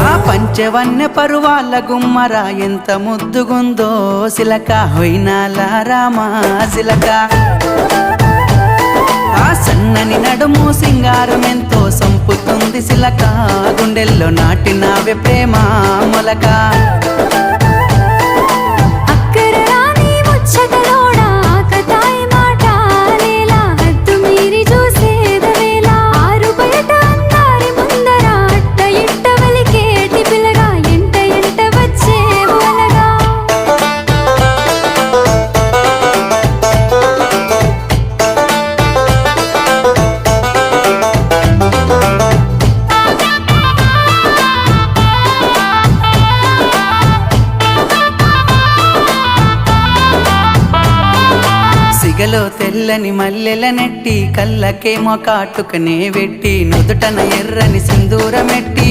ఆ పంచవన్య పరువాల గుమ్మరా ఎంత ముద్దుగుందో సిలక హొయినాల రామా సిలక ఆ సన్నని నడుము సింగారం ఎంతో సంపుతుంది సిలక గుండెల్లో నాటినావే ప్రేమ మొలక సిగలో తెల్లని మల్లెల నెట్టి కళ్ళకేమో కాటుకనే వెట్టి నుదుటన ఎర్రని సింధూరమెట్టి